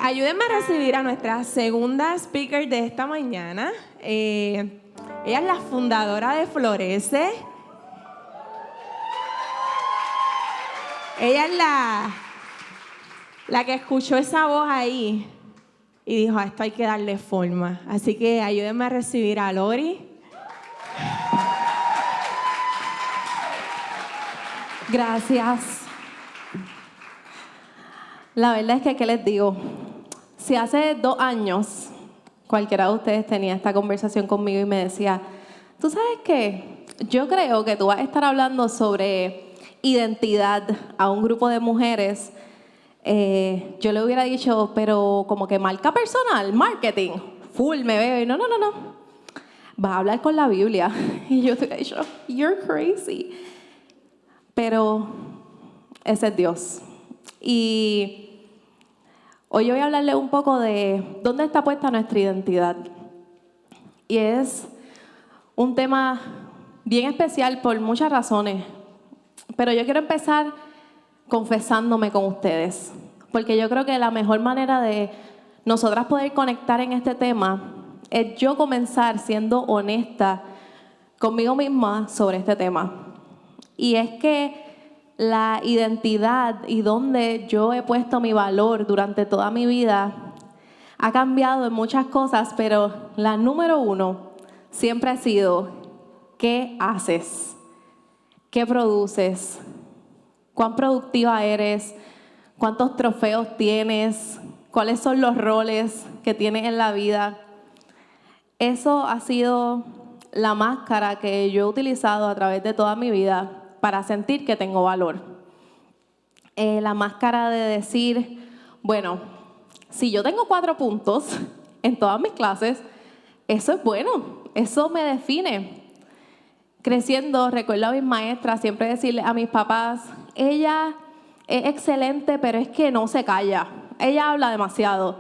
ayúdenme a recibir a nuestra segunda speaker de esta mañana. Ella es la fundadora de Florece. Ella es la que escuchó esa voz ahí y dijo, a esto hay que darle forma. Así que ayúdenme a recibir a Lori. Gracias. La verdad es que, ¿qué les digo? Si hace 2 años cualquiera de ustedes tenía esta conversación conmigo y me decía, ¿tú sabes qué? Yo creo que tú vas a estar hablando sobre identidad a un grupo de mujeres. Yo le hubiera dicho, pero como que marca personal, marketing, full, me veo. Y no. Vas a hablar con la Biblia. Y yo te hubiera dicho, you're crazy. Pero ese es Dios. Y hoy voy a hablarle un poco de dónde está puesta nuestra identidad. Y es un tema bien especial por muchas razones. Pero yo quiero empezar confesándome con ustedes. Porque yo creo que la mejor manera de nosotras poder conectar en este tema es yo comenzar siendo honesta conmigo misma sobre este tema. Y es que la identidad y donde yo he puesto mi valor durante toda mi vida ha cambiado en muchas cosas, pero la número 1 siempre ha sido ¿qué haces? ¿Qué produces? ¿Cuán productiva eres? ¿Cuántos trofeos tienes? ¿Cuáles son los roles que tienes en la vida? Eso ha sido la máscara que yo he utilizado a través de toda mi vida para sentir que tengo valor. La máscara de decir, bueno, si yo tengo 4 puntos en todas mis clases, eso es bueno, eso me define. Creciendo, recuerdo a mis maestras siempre decirle a mis papás, ella es excelente, pero es que no se calla, ella habla demasiado.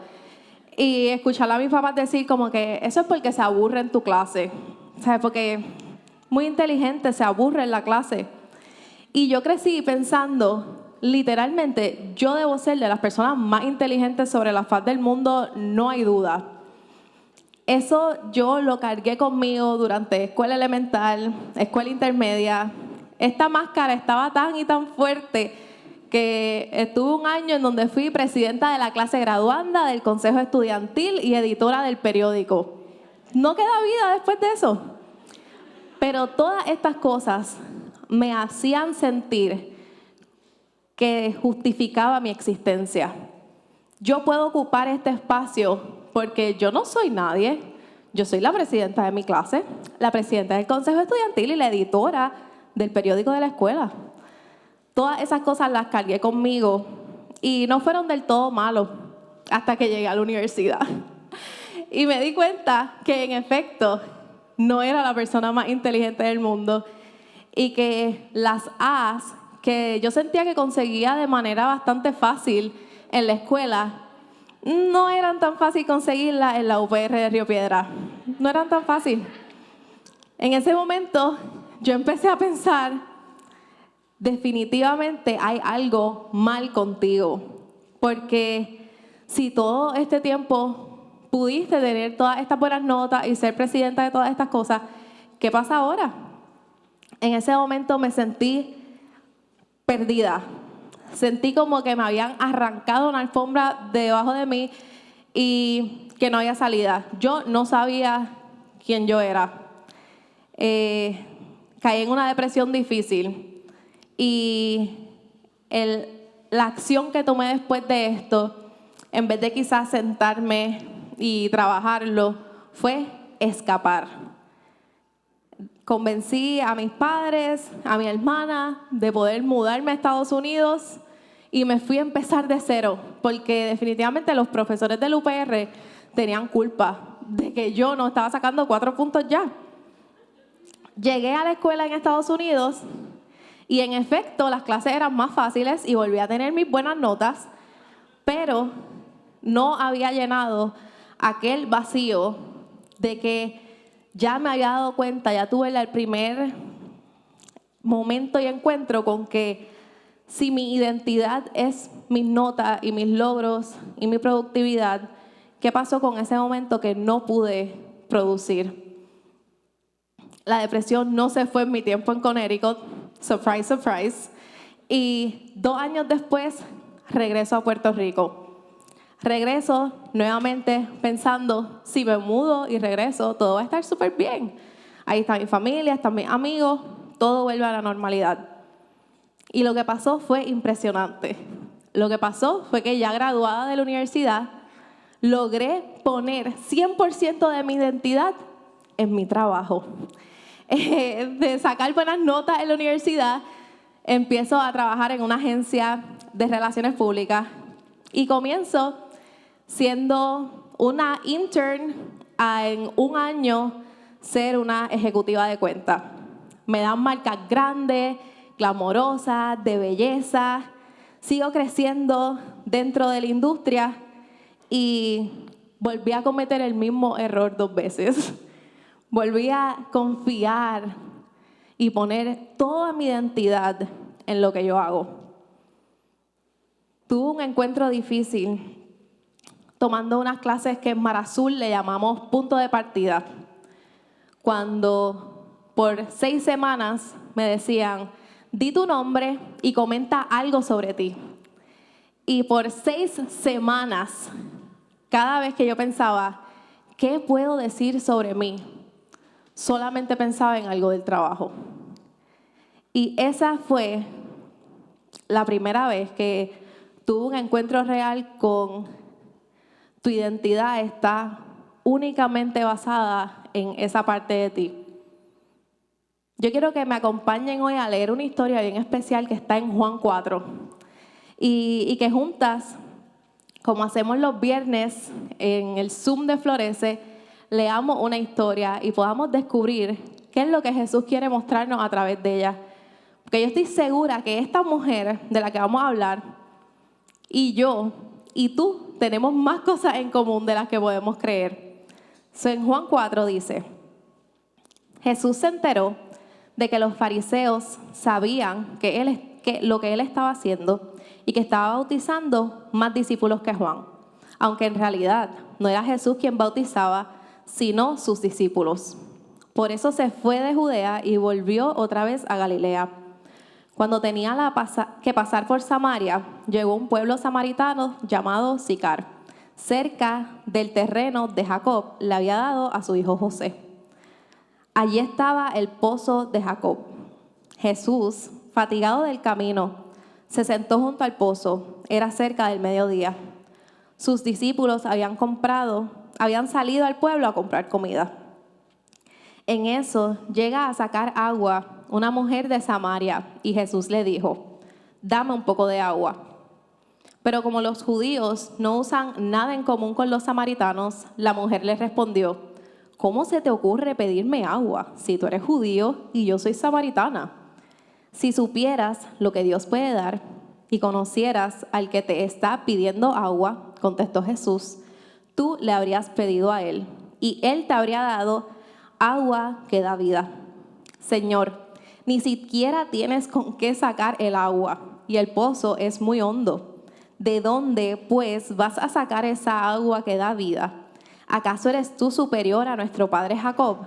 Y escucharla a mis papás decir como que eso es porque se aburre en tu clase, ¿sabes? Porque muy inteligente se aburre en la clase. Y yo crecí pensando, literalmente, yo debo ser de las personas más inteligentes sobre la faz del mundo, no hay duda. Eso yo lo cargué conmigo durante escuela elemental, escuela intermedia. Esta máscara estaba tan y tan fuerte que estuve un año en donde fui presidenta de la clase graduanda, del consejo estudiantil y editora del periódico. No queda vida después de eso. Pero todas estas cosas me hacían sentir que justificaba mi existencia. Yo puedo ocupar este espacio porque yo no soy nadie. Yo soy la presidenta de mi clase, la presidenta del consejo estudiantil y la editora del periódico de la escuela. Todas esas cosas las cargué conmigo y no fueron del todo malos hasta que llegué a la universidad. Y me di cuenta que en efecto no era la persona más inteligente del mundo y que las A's que yo sentía que conseguía de manera bastante fácil en la escuela no eran tan fácil conseguirlas en la UPR de Río Piedras. No eran tan fácil. En ese momento yo empecé a pensar, definitivamente hay algo mal contigo, porque si todo este tiempo pudiste tener todas estas buenas notas y ser presidenta de todas estas cosas, ¿qué pasa ahora? En ese momento me sentí perdida. Sentí como que me habían arrancado una alfombra debajo de mí y que no había salida. Yo no sabía quién yo era. Caí en una depresión difícil y la acción que tomé después de esto, en vez de quizás sentarme y trabajarlo, fue escapar. Convencí a mis padres, a mi hermana, de poder mudarme a Estados Unidos y me fui a empezar de cero, porque definitivamente los profesores del UPR tenían culpa de que yo no estaba sacando 4 puntos ya. Llegué a la escuela en Estados Unidos y en efecto las clases eran más fáciles y volví a tener mis buenas notas, pero no había llenado aquel vacío de que ya me había dado cuenta, ya tuve el primer momento y encuentro con que Si mi identidad es mis notas y mis logros y mi productividad, ¿qué pasó con ese momento que no pude producir? La depresión no se fue en mi tiempo en Connecticut, surprise, surprise. Y 2 años después regreso a Puerto Rico. Regreso nuevamente pensando, si me mudo y regreso, todo va a estar súper bien. Ahí está mi familia, están mis amigos, todo vuelve a la normalidad. Y lo que pasó fue impresionante. Lo que pasó fue que ya graduada de la universidad, logré poner 100% de mi identidad en mi trabajo. De sacar buenas notas en la universidad, empiezo a trabajar en una agencia de relaciones públicas y comienzo siendo una intern a en 1 año ser una ejecutiva de cuenta. Me dan marcas grandes, glamorosas, de belleza. Sigo creciendo dentro de la industria y volví a cometer el mismo error 2 veces. Volví a confiar y poner toda mi identidad en lo que yo hago. Tuve un encuentro difícil tomando unas clases que en Mar Azul le llamamos punto de partida. Cuando por 6 semanas me decían, di tu nombre y comenta algo sobre ti. Y por 6 semanas, cada vez que yo pensaba, ¿qué puedo decir sobre mí? Solamente pensaba en algo del trabajo. Y esa fue la primera vez que tuve un encuentro real con tu identidad está únicamente basada en esa parte de ti. Yo quiero que me acompañen hoy a leer una historia bien especial que está en Juan 4 y que juntas, como hacemos los viernes en el Zoom de Florece, leamos una historia y podamos descubrir qué es lo que Jesús quiere mostrarnos a través de ella. Porque yo estoy segura que esta mujer de la que vamos a hablar y yo y tú tenemos más cosas en común de las que podemos creer. En Juan 4 dice, Jesús se enteró de que los fariseos sabían que lo que él estaba haciendo y que estaba bautizando más discípulos que Juan, aunque en realidad no era Jesús quien bautizaba, sino sus discípulos. Por eso se fue de Judea y volvió otra vez a Galilea. Cuando tenía que pasar por Samaria, llegó a un pueblo samaritano llamado Sicar, cerca del terreno de Jacob, le había dado a su hijo José. Allí estaba el pozo de Jacob. Jesús, fatigado del camino, se sentó junto al pozo. Era cerca del mediodía. Sus discípulos habían salido al pueblo a comprar comida. En eso llega a sacar agua una mujer de Samaria y Jesús le dijo, dame un poco de agua. Pero como los judíos no usan nada en común con los samaritanos, la mujer le respondió, ¿cómo se te ocurre pedirme agua si tú eres judío y yo soy samaritana? Si supieras lo que Dios puede dar y conocieras al que te está pidiendo agua, contestó Jesús, tú le habrías pedido a él y él te habría dado agua que da vida. Señor, ni siquiera tienes con qué sacar el agua y el pozo es muy hondo. ¿De dónde, pues, vas a sacar esa agua que da vida? ¿Acaso eres tú superior a nuestro padre Jacob,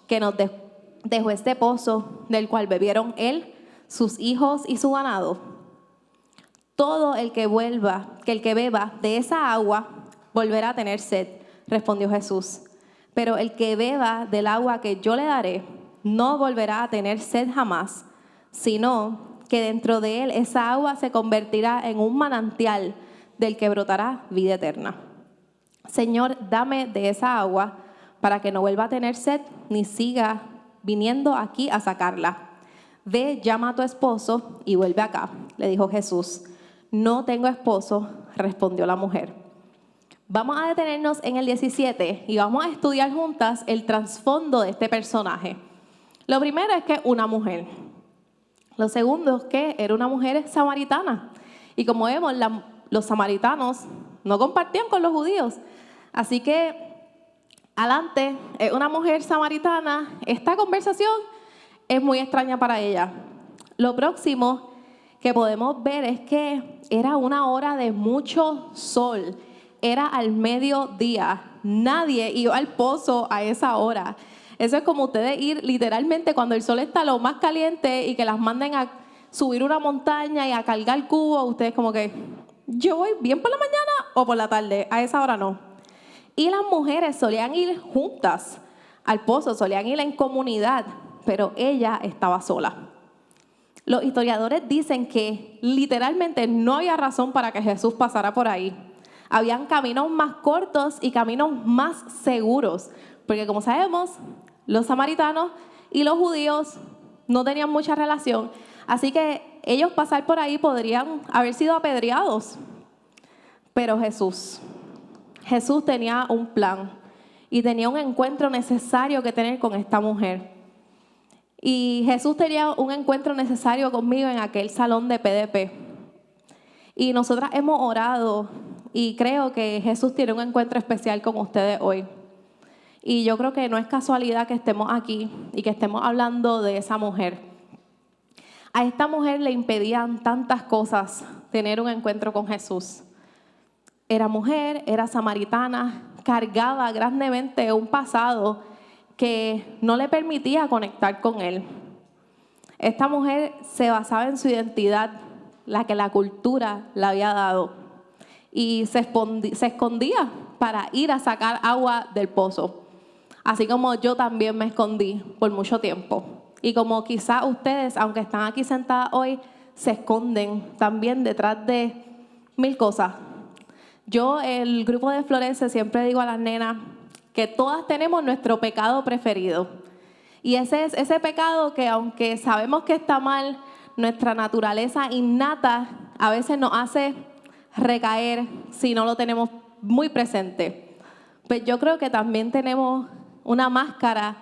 que nos dejó este pozo del cual bebieron él, sus hijos y su ganado? Todo el que beba de esa agua volverá a tener sed, respondió Jesús. Pero el que beba del agua que yo le daré no volverá a tener sed jamás, sino que dentro de él esa agua se convertirá en un manantial del que brotará vida eterna. Señor, dame de esa agua para que no vuelva a tener sed ni siga viniendo aquí a sacarla. Ve, llama a tu esposo y vuelve acá, le dijo Jesús. No tengo esposo, respondió la mujer. Vamos a detenernos en el 17 y vamos a estudiar juntas el trasfondo de este personaje. Lo primero es que una mujer. Lo segundo es que era una mujer samaritana. Y como vemos, los samaritanos no compartían con los judíos. Así que, adelante, una mujer samaritana. Esta conversación es muy extraña para ella. Lo próximo que podemos ver es que era una hora de mucho sol, era al mediodía, nadie iba al pozo a esa hora. Eso es como ustedes ir literalmente cuando el sol está lo más caliente y que las manden a subir una montaña y a cargar cubos, ustedes como que, yo voy bien por la mañana o por la tarde, a esa hora no. Y las mujeres solían ir juntas al pozo, solían ir en comunidad, pero ella estaba sola. Los historiadores dicen que literalmente no había razón para que Jesús pasara por ahí. Habían caminos más cortos y caminos más seguros, porque como sabemos, los samaritanos y los judíos no tenían mucha relación, así que ellos pasar por ahí podrían haber sido apedreados. Pero Jesús tenía un plan y tenía un encuentro necesario que tener con esta mujer. Y Jesús tenía un encuentro necesario conmigo en aquel salón de PDP. Y nosotras hemos orado y creo que Jesús tiene un encuentro especial con ustedes hoy. Y yo creo que no es casualidad que estemos aquí y que estemos hablando de esa mujer. A esta mujer le impedían tantas cosas tener un encuentro con Jesús. Era mujer, era samaritana, cargaba grandemente un pasado que no le permitía conectar con Él. Esta mujer se basaba en su identidad, la que la cultura le había dado, y se escondía para ir a sacar agua del pozo, así como yo también me escondí por mucho tiempo. Y como quizás ustedes, aunque están aquí sentadas hoy, se esconden también detrás de mil cosas. Yo, el grupo de Florence, siempre digo a las nenas que todas tenemos nuestro pecado preferido. Y ese es ese pecado que, aunque sabemos que está mal, nuestra naturaleza innata a veces nos hace recaer si no lo tenemos muy presente. Pues yo creo que también tenemos una máscara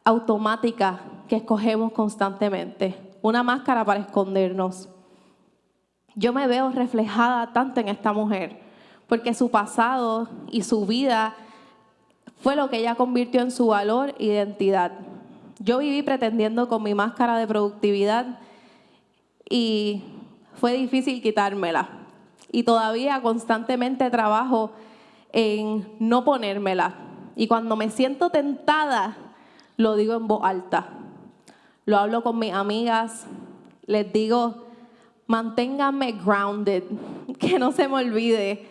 automática que escogemos constantemente, una máscara para escondernos. Yo me veo reflejada tanto en esta mujer, porque su pasado y su vida fue lo que ella convirtió en su valor e identidad. Yo viví pretendiendo con mi máscara de productividad y fue difícil quitármela. Y todavía constantemente trabajo en no ponérmela. Y cuando me siento tentada, lo digo en voz alta. Lo hablo con mis amigas, les digo, manténganme grounded, que no se me olvide,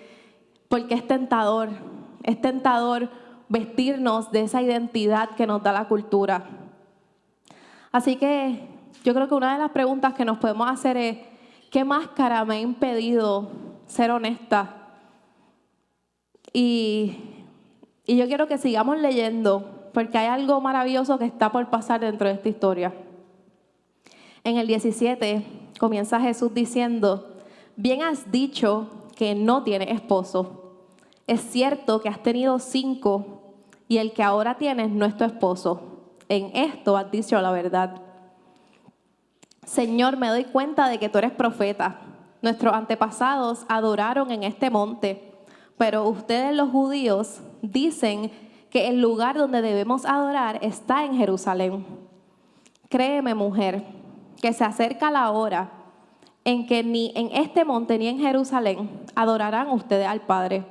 porque es tentador vestirnos de esa identidad que nos da la cultura. Así que yo creo que una de las preguntas que nos podemos hacer es, ¿qué máscara me ha impedido ser honesta? Y yo quiero que sigamos leyendo, porque hay algo maravilloso que está por pasar dentro de esta historia. En el 17 comienza Jesús diciendo, bien has dicho que no tienes esposo. Es cierto que has tenido 5 y el que ahora tienes no es tu esposo. En esto has dicho la verdad. Señor, me doy cuenta de que tú eres profeta. Nuestros antepasados adoraron en este monte, pero ustedes los judíos dicen que el lugar donde debemos adorar está en Jerusalén. Créeme, mujer, que se acerca la hora en que ni en este monte ni en Jerusalén adorarán ustedes al Padre.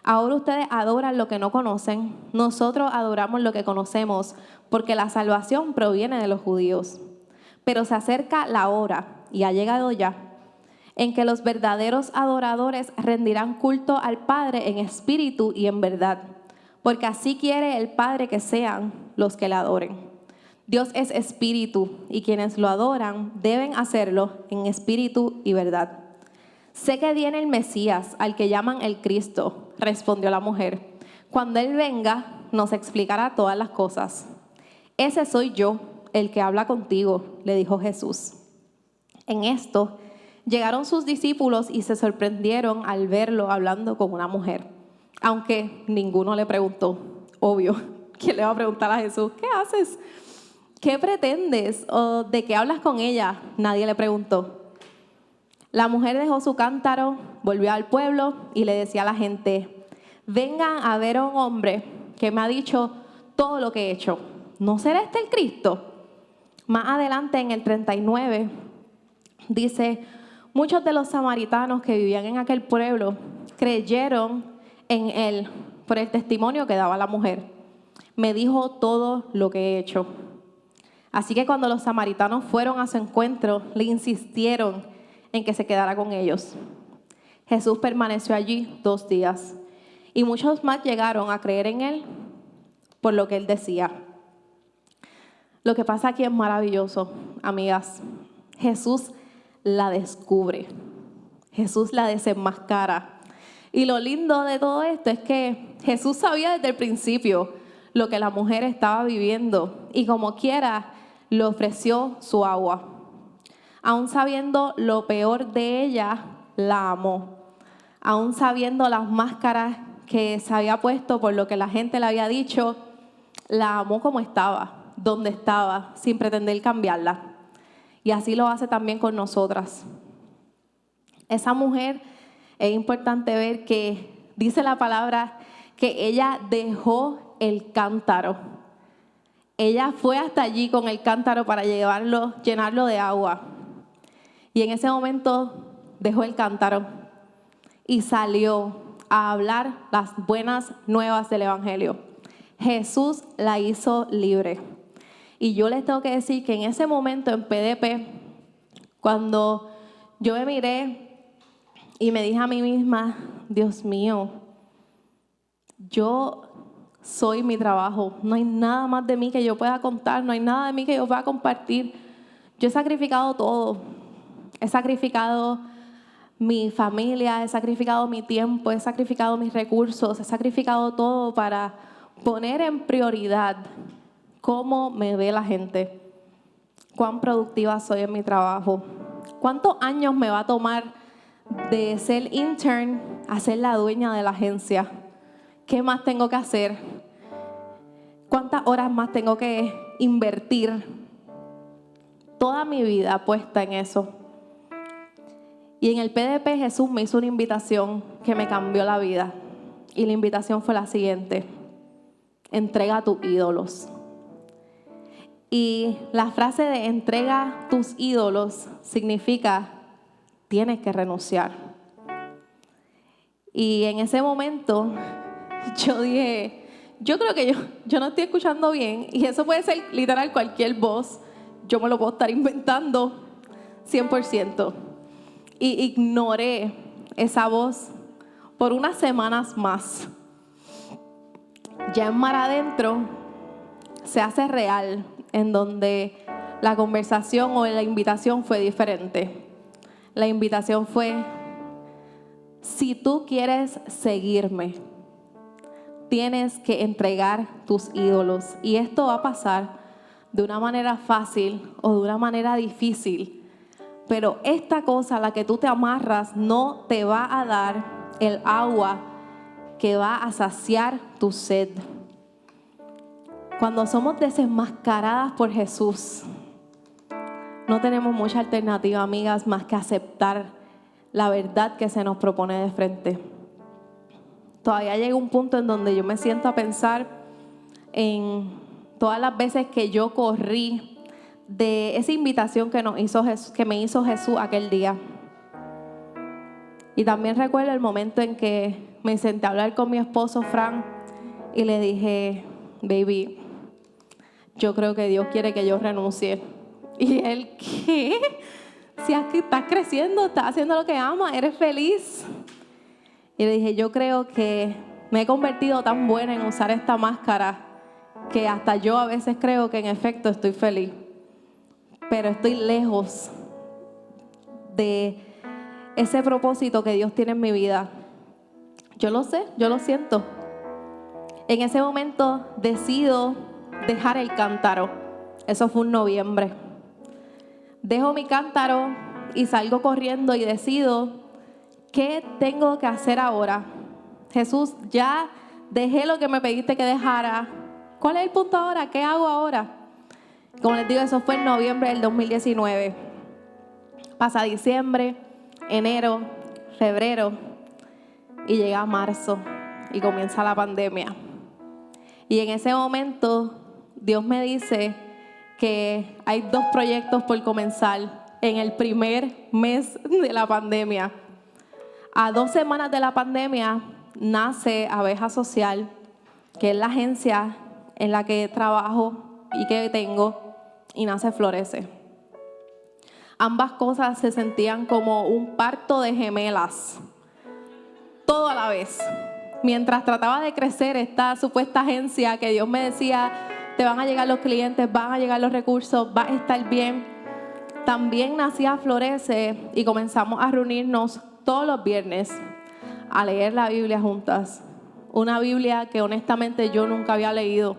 Ahora ustedes adoran lo que no conocen, nosotros adoramos lo que conocemos, porque la salvación proviene de los judíos. Pero se acerca la hora, y ha llegado ya, en que los verdaderos adoradores rendirán culto al Padre en espíritu y en verdad, porque así quiere el Padre que sean los que le adoren. Dios es espíritu, y quienes lo adoran deben hacerlo en espíritu y verdad. Sé que viene el Mesías, al que llaman el Cristo, respondió la mujer. Cuando Él venga, nos explicará todas las cosas. Ese soy yo, el que habla contigo, le dijo Jesús. En esto, llegaron sus discípulos y se sorprendieron al verlo hablando con una mujer, aunque ninguno le preguntó. Obvio, ¿quién le va a preguntar a Jesús? ¿Qué haces? ¿Qué pretendes? ¿O de qué hablas con ella? Nadie le preguntó. La mujer dejó su cántaro, volvió al pueblo y le decía a la gente, vengan a ver a un hombre que me ha dicho todo lo que he hecho. ¿No será este el Cristo? Más adelante en el 39 dice, Muchos de los samaritanos que vivían en aquel pueblo creyeron en él por el testimonio que daba la mujer. Me dijo todo lo que he hecho. Así que cuando los samaritanos fueron a su encuentro, le insistieron en que se quedara con ellos. Jesús permaneció allí 2 días y muchos más llegaron a creer en él por lo que él decía. Lo que pasa aquí es maravilloso, amigas. Jesús la descubre. Jesús la desenmascara. Y lo lindo de todo esto es que Jesús sabía desde el principio lo que la mujer estaba viviendo y como quiera le ofreció su agua. Aún sabiendo lo peor de ella, la amó. Aún sabiendo las máscaras que se había puesto por lo que la gente le había dicho, la amó como estaba, donde estaba, sin pretender cambiarla. Y así lo hace también con nosotras. Esa mujer, es importante ver que dice la palabra que ella dejó el cántaro. Ella fue hasta allí con el cántaro para llenarlo de agua. Y en ese momento dejó el cántaro y salió a hablar las buenas nuevas del Evangelio. Jesús la hizo libre. Y yo les tengo que decir que en ese momento en PDP, cuando yo me miré y me dije a mí misma, Dios mío, yo soy mi trabajo. No hay nada más de mí que yo pueda contar, no hay nada de mí que yo pueda compartir. Yo he sacrificado todo. He sacrificado mi familia, he sacrificado mi tiempo, he sacrificado mis recursos, he sacrificado todo para poner en prioridad cómo me ve la gente, cuán productiva soy en mi trabajo, cuántos años me va a tomar de ser intern a ser la dueña de la agencia, qué más tengo que hacer, cuántas horas más tengo que invertir, toda mi vida puesta en eso. Y en el PDP Jesús me hizo una invitación que me cambió la vida. Y la invitación fue la siguiente: entrega tus ídolos. Y la frase de entrega tus ídolos significa tienes que renunciar. Y en ese momento yo dije, yo creo que yo no estoy escuchando bien, y eso puede ser literal cualquier voz, yo me lo puedo estar inventando 100%. Y ignoré esa voz por unas semanas más. Ya en Mar Adentro se hace real, en donde la conversación o la invitación fue diferente. La invitación fue: si tú quieres seguirme, tienes que entregar tus ídolos. Y esto va a pasar de una manera fácil o de una manera difícil. Pero esta cosa a la que tú te amarras no te va a dar el agua que va a saciar tu sed. Cuando somos desenmascaradas por Jesús, no tenemos mucha alternativa, amigas, más que aceptar la verdad que se nos propone de frente. Todavía llega un punto en donde yo me siento a pensar en todas las veces que yo corrí de esa invitación que me hizo Jesús aquel día. Y también recuerdo el momento en que me senté a hablar con mi esposo Frank y le dije: baby, yo creo que Dios quiere que yo renuncie. Y él: ¿qué? Si aquí estás creciendo, estás haciendo lo que amas, eres feliz. Y le dije: yo creo que me he convertido tan buena en usar esta máscara que hasta yo a veces creo que en efecto estoy feliz, pero estoy lejos de ese propósito que Dios tiene en mi vida. Yo lo sé, yo lo siento. En ese momento decido dejar el cántaro. Eso fue en noviembre. Dejo mi cántaro y salgo corriendo y decido: ¿qué tengo que hacer ahora? Jesús, ya dejé lo que me pediste que dejara. ¿Cuál es el punto ahora? ¿Qué hago ahora? Como les digo, eso fue en noviembre del 2019. Pasa diciembre, enero, febrero y llega marzo y comienza la pandemia. Y en ese momento Dios me dice que hay 2 proyectos por comenzar, en el primer mes de la pandemia. A 2 semanas de la pandemia nace Abeja Social, que es la agencia en la que trabajo y que tengo, y nace Florece. Ambas cosas se sentían como un parto de gemelas, todo a la vez. Mientras trataba de crecer esta supuesta agencia que Dios me decía, te van a llegar los clientes, van a llegar los recursos, va a estar bien, también nacía Florece y comenzamos a reunirnos todos los viernes a leer la Biblia juntas. Una Biblia que honestamente yo nunca había leído.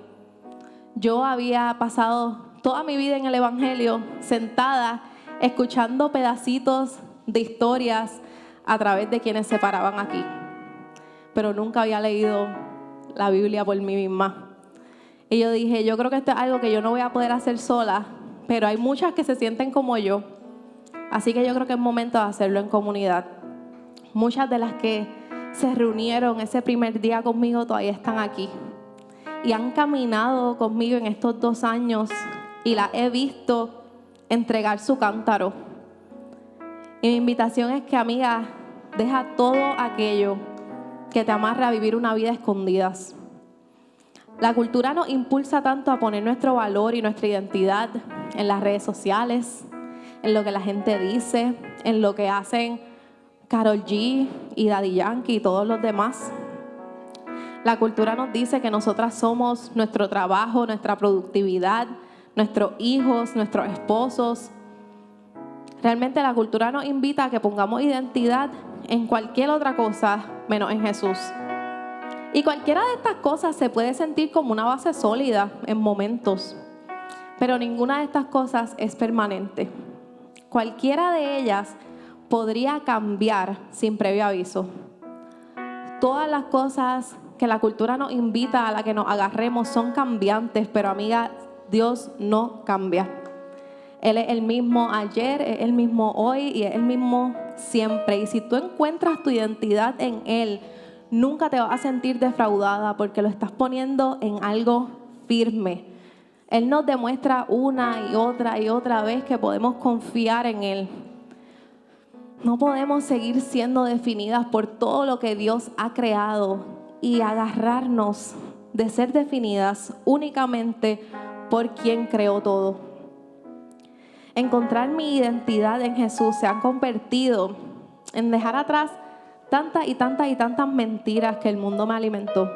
Yo había pasado toda mi vida en el Evangelio sentada escuchando pedacitos de historias a través de quienes se paraban aquí, pero nunca había leído la Biblia por mí misma. Y yo dije, yo creo que esto es algo que yo no voy a poder hacer sola, pero hay muchas que se sienten como yo, así que yo creo que es momento de hacerlo en comunidad. Muchas de las que se reunieron ese primer día conmigo todavía están aquí y han caminado conmigo en estos 2 años y las he visto entregar su cántaro. Y mi invitación es que, amiga, deja todo aquello que te amarra a vivir una vida escondidas. La cultura nos impulsa tanto a poner nuestro valor y nuestra identidad en las redes sociales, en lo que la gente dice, en lo que hacen Karol G y Daddy Yankee y todos los demás. La cultura nos dice que nosotras somos nuestro trabajo, nuestra productividad, nuestros hijos, nuestros esposos. Realmente la cultura nos invita a que pongamos identidad en cualquier otra cosa menos en Jesús. Y cualquiera de estas cosas se puede sentir como una base sólida en momentos, pero ninguna de estas cosas es permanente. Cualquiera de ellas podría cambiar sin previo aviso. Todas las cosas que la cultura nos invita a la que nos agarremos son cambiantes, pero amiga, Dios no cambia. Él es el mismo ayer, es el mismo hoy y es el mismo siempre. Y si tú encuentras tu identidad en Él, nunca te vas a sentir defraudada porque lo estás poniendo en algo firme. Él nos demuestra una y otra vez que podemos confiar en Él. No podemos seguir siendo definidas por todo lo que Dios ha creado y agarrarnos de ser definidas únicamente por quien creó todo. Encontrar mi identidad en Jesús se ha convertido en dejar atrás tantas y tantas mentiras que el mundo me alimentó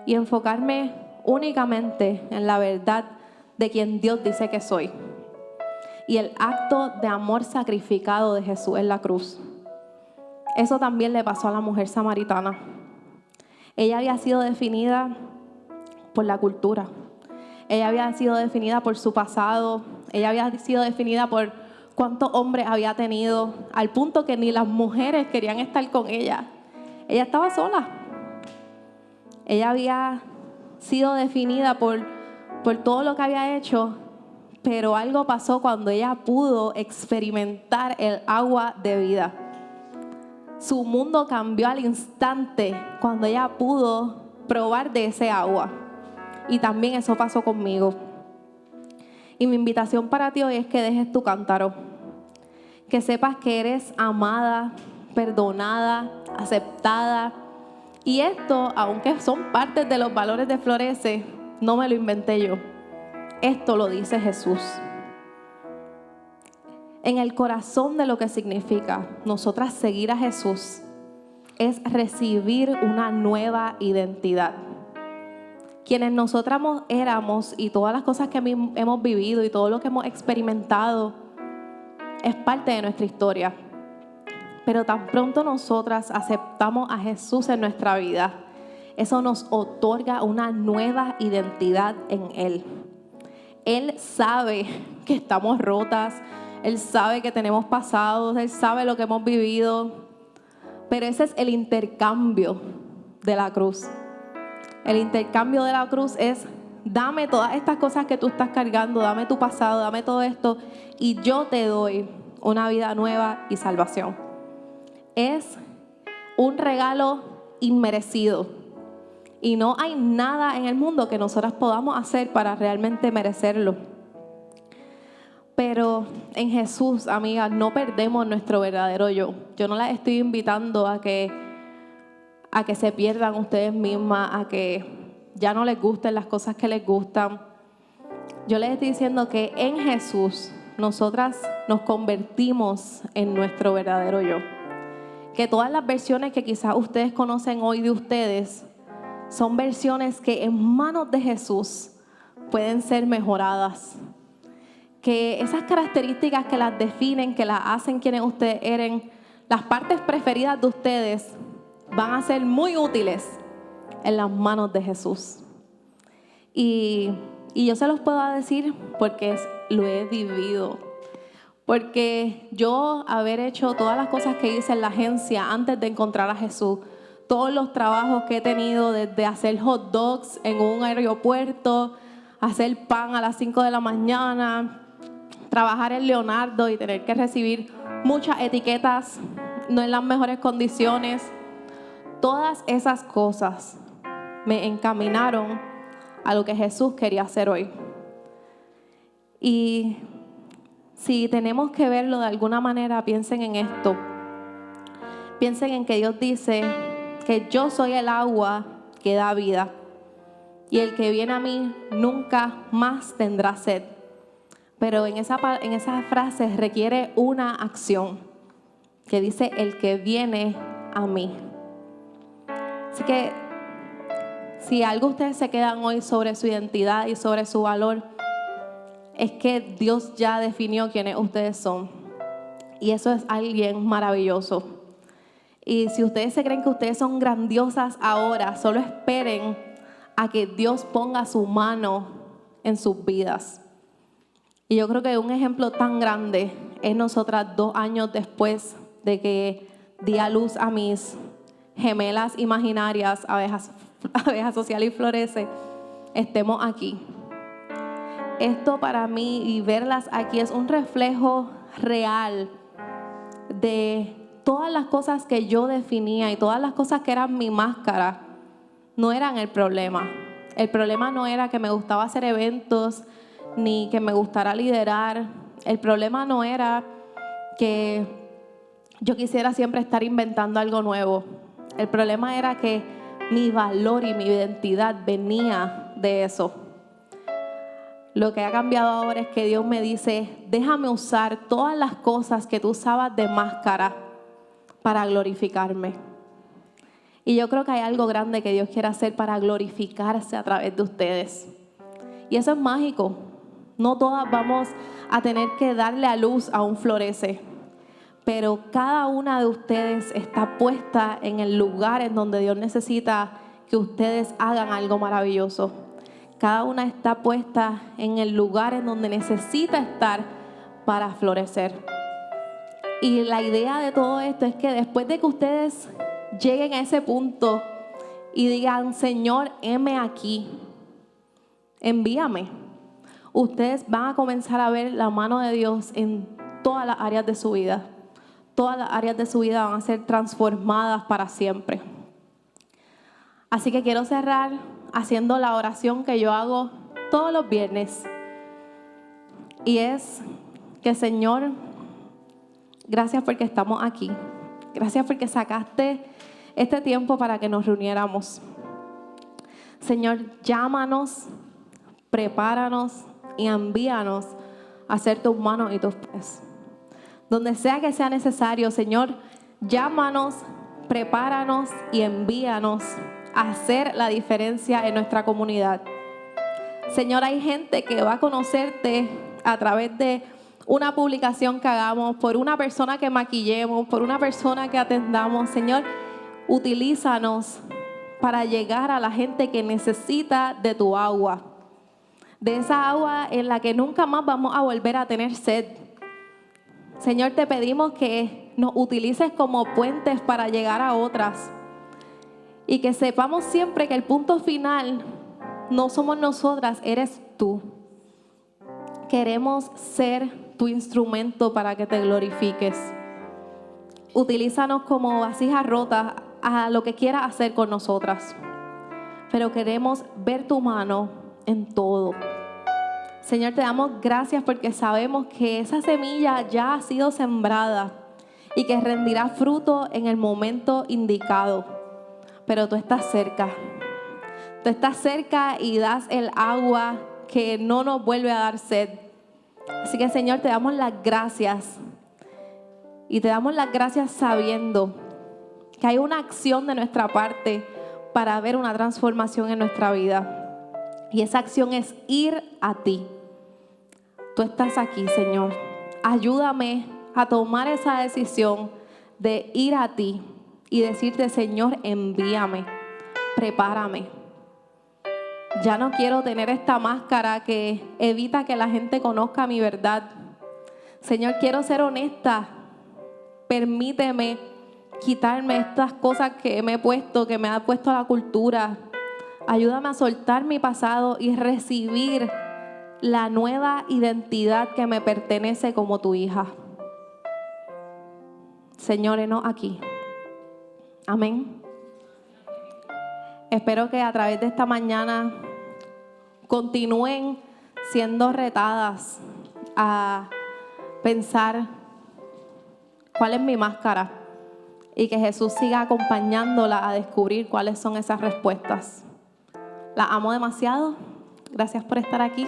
y enfocarme únicamente en la verdad de quien Dios dice que soy y el acto de amor sacrificado de Jesús en la cruz. Eso también le pasó a la mujer samaritana. Ella había sido definida por la cultura. Ella había sido definida por su pasado. Ella había sido definida por cuántos hombres había tenido, al punto que ni las mujeres querían estar con ella. Ella estaba sola. Ella había sido definida por todo lo que había hecho, pero algo pasó cuando ella pudo experimentar el agua de vida. Su mundo cambió al instante cuando ella pudo probar de ese agua. Y también eso pasó conmigo. Y mi invitación para ti hoy es que dejes tu cántaro. Que sepas que eres amada, perdonada, aceptada. Y esto, aunque son partes de los valores de Florece, no me lo inventé yo. Esto lo dice Jesús. En el corazón de lo que significa nosotras seguir a Jesús es recibir una nueva identidad. Quienes nosotras éramos y todas las cosas que hemos vivido y todo lo que hemos experimentado es parte de nuestra historia. Pero tan pronto nosotras aceptamos a Jesús en nuestra vida, eso nos otorga una nueva identidad en Él. Él sabe que estamos rotas, Él sabe que tenemos pasados, Él sabe lo que hemos vivido, pero ese es el intercambio de la cruz. El intercambio de la cruz es: dame todas estas cosas que tú estás cargando, dame tu pasado, dame todo esto, y yo te doy una vida nueva y salvación. Es un regalo inmerecido. Y no hay nada en el mundo que nosotras podamos hacer para realmente merecerlo. Pero en Jesús, amigas, no perdemos nuestro verdadero yo. Yo no las estoy invitando a que se pierdan ustedes mismas, a que ya no les gusten las cosas que les gustan. Yo les estoy diciendo que en Jesús nosotras nos convertimos en nuestro verdadero yo. Que todas las versiones que quizás ustedes conocen hoy de ustedes son versiones que en manos de Jesús pueden ser mejoradas. Que esas características que las definen, que las hacen quienes ustedes eran, las partes preferidas de ustedes, van a ser muy útiles en las manos de Jesús. Y yo se los puedo decir porque lo he vivido. Porque yo haber hecho todas las cosas que hice en la agencia antes de encontrar a Jesús, todos los trabajos que he tenido desde hacer hot dogs en un aeropuerto, hacer pan a las 5 de la mañana, trabajar en Leonardo y tener que recibir muchas etiquetas, no en las mejores condiciones, todas esas cosas me encaminaron a lo que Jesús quería hacer hoy. Y si tenemos que verlo de alguna manera, piensen en esto. Piensen en que Dios dice que yo soy el agua que da vida. Y el que viene a mí nunca más tendrá sed. Pero en esa frase requiere una acción. Que dice el que viene a mí. Así que si algo ustedes se quedan hoy sobre su identidad y sobre su valor, es que Dios ya definió quiénes ustedes son. Y eso es alguien maravilloso. Y si ustedes se creen que ustedes son grandiosas ahora, solo esperen a que Dios ponga su mano en sus vidas. Y yo creo que un ejemplo tan grande es nosotras 2 años después de que di a luz a mis gemelas imaginarias, Abeja Social y Florece, estemos aquí. Esto para mí y verlas aquí es un reflejo real de todas las cosas que yo definía y todas las cosas que eran mi máscara. No eran el problema. El problema no era que me gustaba hacer eventos ni que me gustara liderar. El problema no era que yo quisiera siempre estar inventando algo nuevo. El problema era que mi valor y mi identidad venía de eso. Lo que ha cambiado ahora es que Dios me dice, déjame usar todas las cosas que tú usabas de máscara para glorificarme. Y yo creo que hay algo grande que Dios quiere hacer para glorificarse a través de ustedes. Y eso es mágico. No todas vamos a tener que darle a luz a un Florece. Pero cada una de ustedes está puesta en el lugar en donde Dios necesita que ustedes hagan algo maravilloso. Cada una está puesta en el lugar en donde necesita estar para florecer. Y la idea de todo esto es que después de que ustedes lleguen a ese punto y digan, Señor, heme aquí, envíame, ustedes van a comenzar a ver la mano de Dios en todas las áreas de su vida. Todas las áreas de su vida van a ser transformadas para siempre. Así que quiero cerrar haciendo la oración que yo hago todos los viernes. Y es que, Señor, gracias porque estamos aquí. Gracias porque sacaste este tiempo para que nos reuniéramos. Señor, llámanos, prepáranos y envíanos a ser tus manos y tus pies. Donde sea que sea necesario, Señor, llámanos, prepáranos y envíanos a hacer la diferencia en nuestra comunidad. Señor, hay gente que va a conocerte a través de una publicación que hagamos, por una persona que maquillemos, por una persona que atendamos. Señor, utilízanos para llegar a la gente que necesita de tu agua, de esa agua en la que nunca más vamos a volver a tener sed. Señor, te pedimos que nos utilices como puentes para llegar a otras y que sepamos siempre que el punto final no somos nosotras, eres tú. Queremos ser tu instrumento para que te glorifiques. Utilízanos como vasijas rotas a lo que quieras hacer con nosotras, pero queremos ver tu mano en todo. Señor, te damos gracias porque sabemos que esa semilla ya ha sido sembrada y que rendirá fruto en el momento indicado. Pero tú estás cerca. Tú estás cerca y das el agua que no nos vuelve a dar sed. Así que, Señor, te damos las gracias. Y te damos las gracias sabiendo que hay una acción de nuestra parte para ver una transformación en nuestra vida. Y esa acción es ir a ti. Tú estás aquí, Señor. Ayúdame a tomar esa decisión de ir a ti y decirte, Señor, envíame, prepárame. Ya no quiero tener esta máscara que evita que la gente conozca mi verdad. Señor, quiero ser honesta. Permíteme quitarme estas cosas que me he puesto, que me ha puesto la cultura. Ayúdame a soltar mi pasado y recibir la nueva identidad que me pertenece como tu hija. Señor, henos aquí. Amén. Espero que a través de esta mañana continúen siendo retadas a pensar cuál es mi máscara y que Jesús siga acompañándola a descubrir cuáles son esas respuestas. La amo demasiado. Gracias por estar aquí.